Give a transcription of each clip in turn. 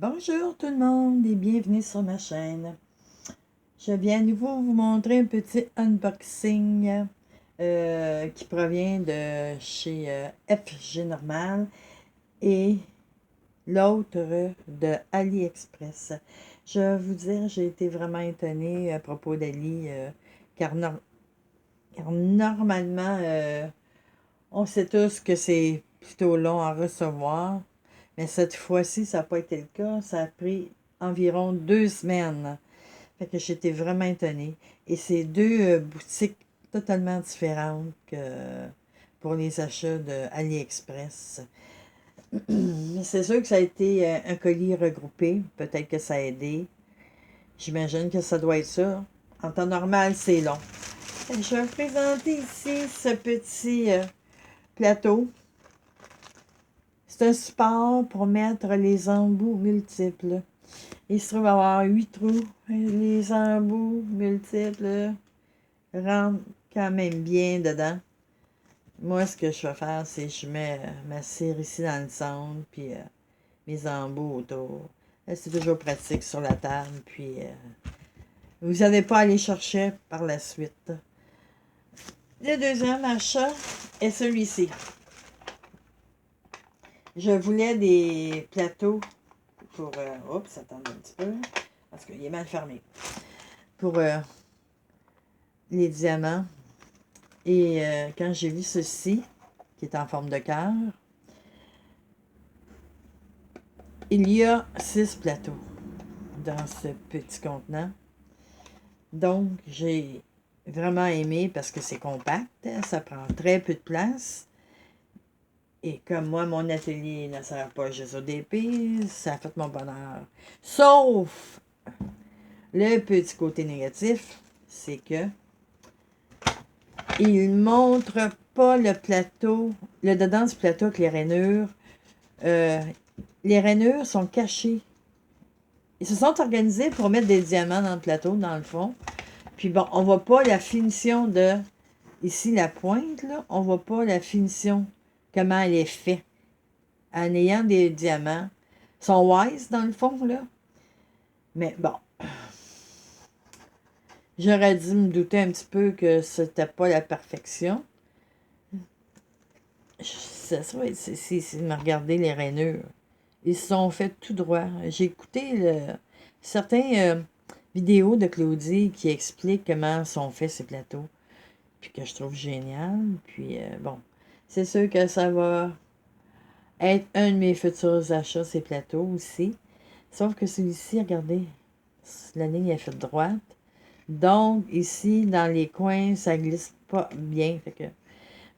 Bonjour tout le monde et bienvenue sur ma chaîne. Je viens à nouveau vous montrer un petit unboxing qui provient de chez FG Normal et l'autre de AliExpress. Je vais vous dire, j'ai été vraiment étonnée à propos d'Ali car, car normalement, on sait tous que c'est plutôt long à recevoir. Mais cette fois-ci, ça n'a pas été le cas. Ça a pris environ 2 semaines. Fait que j'étais vraiment étonnée. Et c'est deux boutiques totalement différentes que pour les achats de AliExpress. Mais c'est sûr que ça a été un colis regroupé. Peut-être que ça a aidé. J'imagine que ça doit être ça. En temps normal, c'est long. Je vais vous présenter ici ce petit plateau. C'est un support pour mettre les embouts multiples. Il se trouve avoir 8 trous. Les embouts multiples rentrent quand même bien dedans. Moi, ce que je vais faire, c'est que je mets ma cire ici dans le centre, puis mes embouts autour. C'est toujours pratique sur la table, puis vous n'allez pas aller chercher par la suite. Le deuxième achat est celui-ci. Je voulais des plateaux pour... oups, attendez un petit peu, parce qu'il est mal fermé. Pour les diamants. Et quand j'ai vu ceci, qui est en forme de cœur, il y a 6 plateaux dans ce petit contenant. Donc, j'ai vraiment aimé parce que c'est compact, ça prend très peu de place. Et comme moi, mon atelier ne sert pas juste au DP, ça a fait mon bonheur. Sauf le petit côté négatif, c'est que il ne montre pas le plateau, le dedans du plateau avec les rainures. Les rainures sont cachées. Ils se sont organisés pour mettre des diamants dans le plateau, dans le fond. Puis bon, on voit pas la finition de... Ici, la pointe, là, on voit pas la finition, comment elle est faite. En ayant des diamants. Ils sont wise, dans le fond, là. Mais bon. J'aurais dû me douter un petit peu que c'était pas la perfection. Ça serait, c'est de me regarder les rainures. Ils se sont fait tout droit. J'ai écouté certaines vidéos de Claudie qui expliquent comment sont faits ces plateaux. Puis que je trouve génial. Puis bon, c'est sûr que ça va être un de mes futurs achats, ces plateaux aussi. Sauf que celui-ci, regardez, la ligne est faite droite. Donc, ici, dans les coins, ça glisse pas bien. Fait que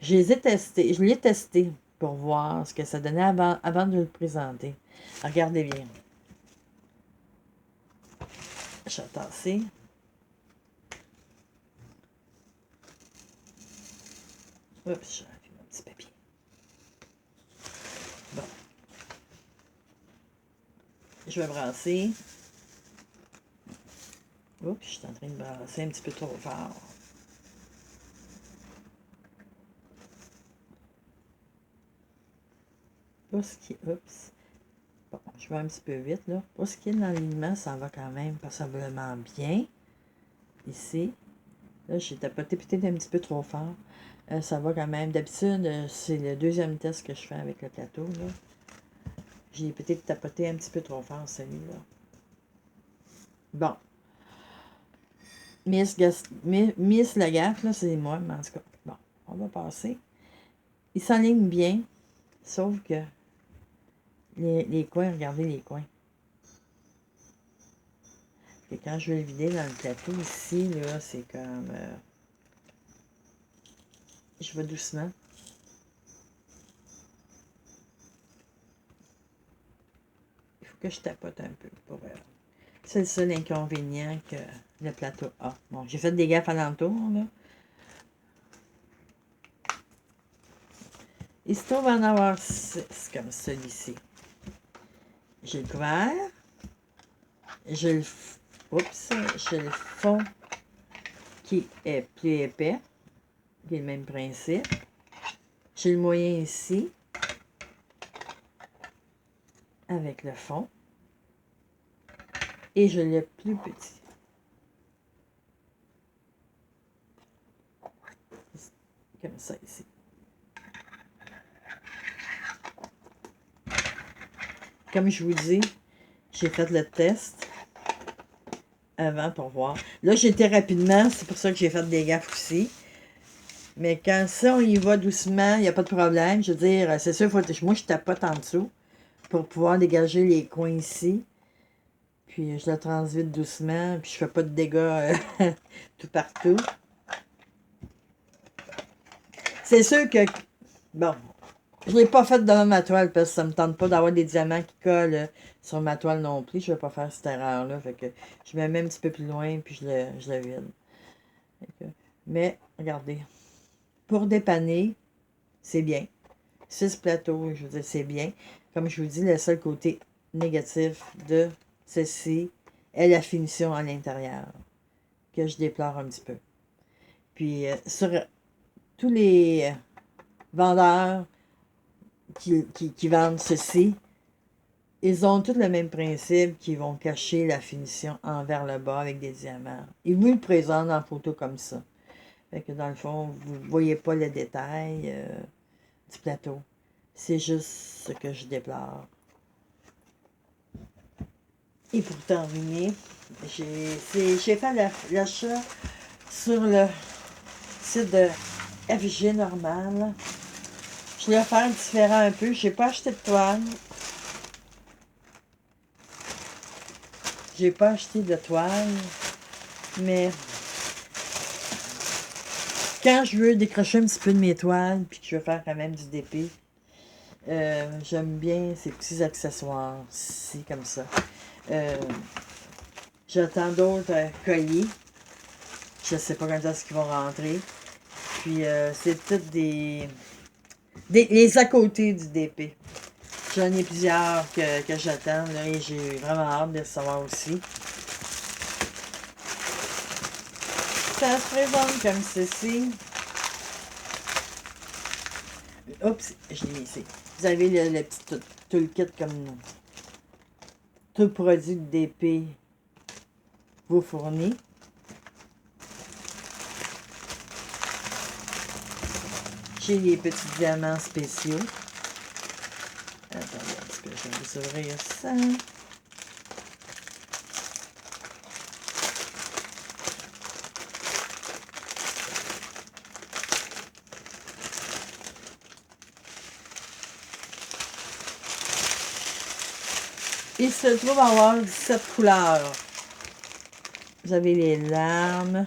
je les ai testés. Je l'ai testé pour voir ce que ça donnait avant de le présenter. Regardez bien. Je vais tasser. Oups, j'ai enlevé mon petit papier. Bon. Je vais brasser. Oups, je suis en train de brasser un petit peu trop fort. Pour ce qui... Oups. Bon, je vais un petit peu vite, là. Pour ce qui est de l'alignement, ça va quand même passablement bien. Ici. Là, j'ai tapoté peut-être un petit peu trop fort. Ça va quand même. D'habitude, c'est le deuxième test que je fais avec le plateau, là. J'ai peut-être tapoté un petit peu trop fort, celui-là. Bon. Miss Lagarde, là, c'est moi, mais en tout cas. Bon, on va passer. Il s'enligne bien, sauf que les coins, regardez les coins. Et quand je vais le vider dans le plateau ici, là, c'est comme... je vais doucement. Il faut que je tapote un peu pour... c'est le seul inconvénient que le plateau a. Bon, j'ai fait des gaffes alentour, là. Il se trouve en avoir 6, comme celui-ci. J'ai le couvert. J'ai le fond qui est plus épais, qui est le même principe. J'ai le moyen ici, avec le fond. Et je l'ai plus petit. Comme ça ici. Comme je vous dis, j'ai fait le test avant pour voir. Là, j'étais rapidement, c'est pour ça que j'ai fait des gaffes aussi. Mais quand ça, on y va doucement, il n'y a pas de problème. Je veux dire, c'est sûr, moi, je tapote en dessous pour pouvoir dégager les coins ici. Puis, je le transvite doucement, puis je fais pas de dégâts tout partout. C'est sûr que, bon, je ne l'ai pas fait devant ma toile parce que ça ne me tente pas d'avoir des diamants qui collent sur ma toile non plus. Je ne vais pas faire cette erreur-là. Fait que je me mets un petit peu plus loin, puis je le vide. Mais, regardez, pour dépanner, c'est bien. 6 plateaux, je veux dire, c'est bien. Comme je vous dis, le seul côté négatif de ceci est la finition à l'intérieur, que je déplore un petit peu. Puis, sur tous les vendeurs qui vendent ceci, ils ont tous le même principe, qui vont cacher la finition envers le bas avec des diamants. Ils vous le présentent en photo comme ça. Fait que dans le fond, vous ne voyez pas le détail du plateau. C'est juste ce que je déplore. Et pour terminer, j'ai fait l'achat sur le site de FG Normal. Je voulais faire différent un peu. J'ai pas acheté de toile. J'ai pas acheté de toile. Mais quand je veux décrocher un petit peu de mes toiles, puis que je veux faire quand même du DP, j'aime bien ces petits accessoires ici, comme ça. J'attends d'autres colliers. Je sais pas quand est-ce qu'ils vont rentrer. Puis c'est toutes les à côté du DP. J'en ai plusieurs que j'attends là, et j'ai vraiment hâte de les savoir aussi. Ça se présente comme ceci. Oups, je l'ai mis ici. Vous avez le petit toolkit comme tout produit de DP vous fournit. J'ai les petits diamants spéciaux. Attendez un petit peu, je vais vous ouvrir ça. Il se trouve avoir 17 couleurs. Vous avez les larmes,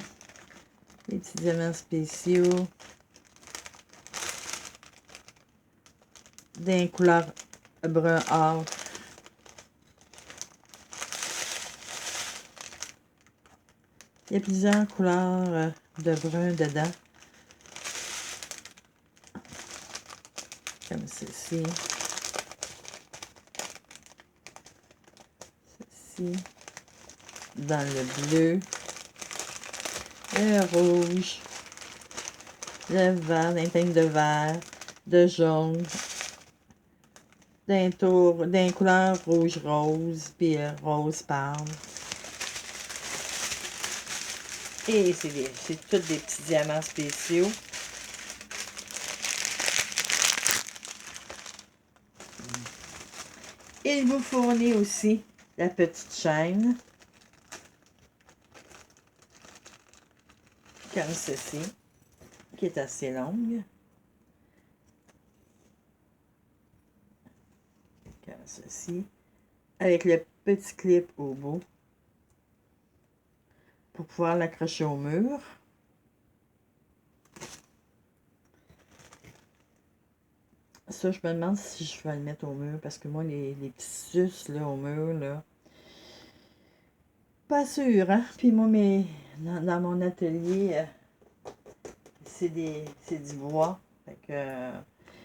les petits diamants spéciaux, des couleurs brun or. Il y a plusieurs couleurs de brun dedans. Comme ceci. Ceci. Dans le bleu. Le rouge. Le vert, d'un teinte de vert. De jaune. D'un couleur rouge-rose. Puis rose pâle. Et c'est tous des petits diamants spéciaux. Il vous fournit aussi la petite chaîne. Comme ceci. Qui est assez longue. Comme ceci. Avec le petit clip au bout. Pour pouvoir l'accrocher au mur. Ça, je me demande si je vais le mettre au mur. Parce que moi, les petits sus là, au mur, là. Pas sûr, hein? Puis moi, dans mon atelier, c'est du bois. Fait que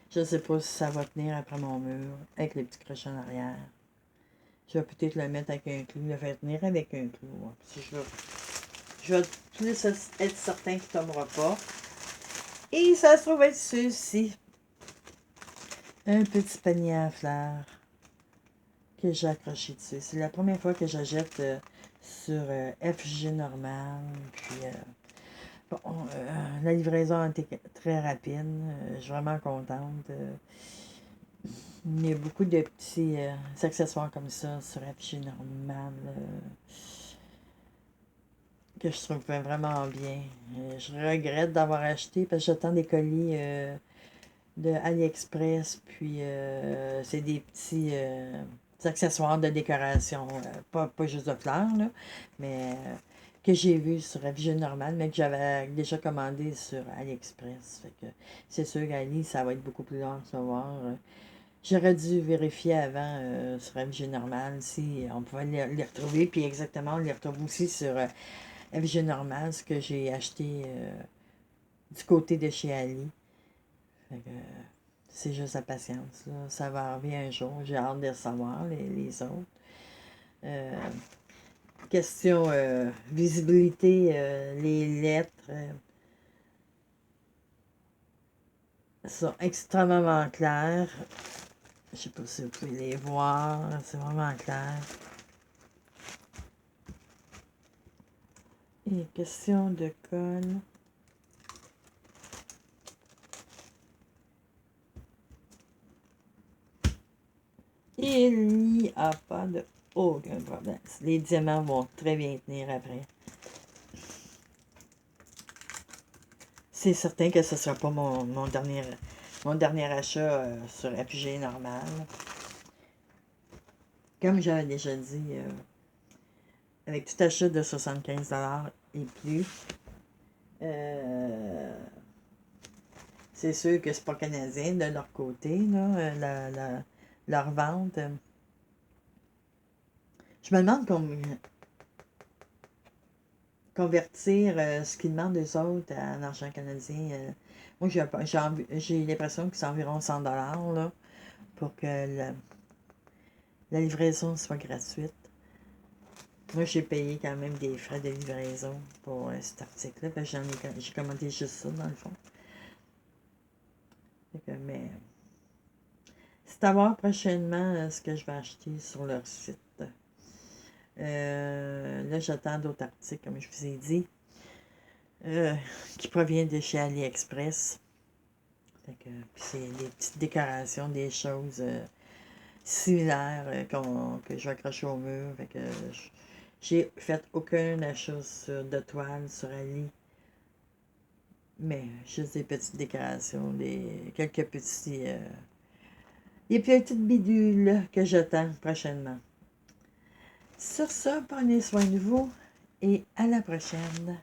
je sais pas si ça va tenir après mon mur. Avec les petits crochets en arrière. Je vais peut-être le mettre avec un clou. Le faire tenir avec un clou. Hein. Si je vais plus être certain qu'il ne tombera pas. Et ça se trouve être ceci. Un petit panier à fleurs que j'ai accroché dessus. C'est la première fois que j'achète sur FG normal. Puis, bon, la livraison a été très rapide. Je suis vraiment contente. Il y a beaucoup de petits accessoires comme ça sur FG normal que je trouve vraiment bien. Je regrette d'avoir acheté parce que j'attends des colis de AliExpress, puis c'est des petits accessoires de décoration, pas juste de fleurs, là, mais que j'ai vu sur FG normal, mais que j'avais déjà commandé sur AliExpress. Fait que c'est sûr qu'Ali, ça va être beaucoup plus long à recevoir. J'aurais dû vérifier avant sur FG normal si on pouvait les retrouver, puis exactement, on les retrouve aussi sur FG normal, ce que j'ai acheté du côté de chez Ali. Fait que, c'est juste la patience. Là. Ça va arriver un jour. J'ai hâte de savoir les autres. Question visibilité, les lettres sont extrêmement claires. Je sais pas si vous pouvez les voir. C'est vraiment clair. Et question de colle. Il n'y a pas de aucun problème. Les diamants vont très bien tenir après. C'est certain que ce ne sera pas mon dernier achat sur FG normal. Comme j'avais déjà dit, avec tout achat de 75$ et plus, c'est sûr que c'est pas canadien de leur côté, là, leur vente. Je me demande convertir ce qu'ils demandent aux autres en argent canadien. Moi, j'ai l'impression que c'est environ 100$ là, pour que la livraison soit gratuite. Moi, j'ai payé quand même des frais de livraison pour cet article-là, parce que j'ai commandé juste ça, dans le fond. Mais c'est à voir prochainement ce que je vais acheter sur leur site. Là, j'attends d'autres articles, comme je vous ai dit, qui proviennent de chez AliExpress. Puis c'est des petites décorations, des choses similaires que je vais accrocher au mur. Fait que j'ai fait aucun achat de toile sur Ali. Mais juste des petites décorations, quelques petits... des petites bidules que j'attends prochainement. Sur ça, prenez soin de vous et à la prochaine.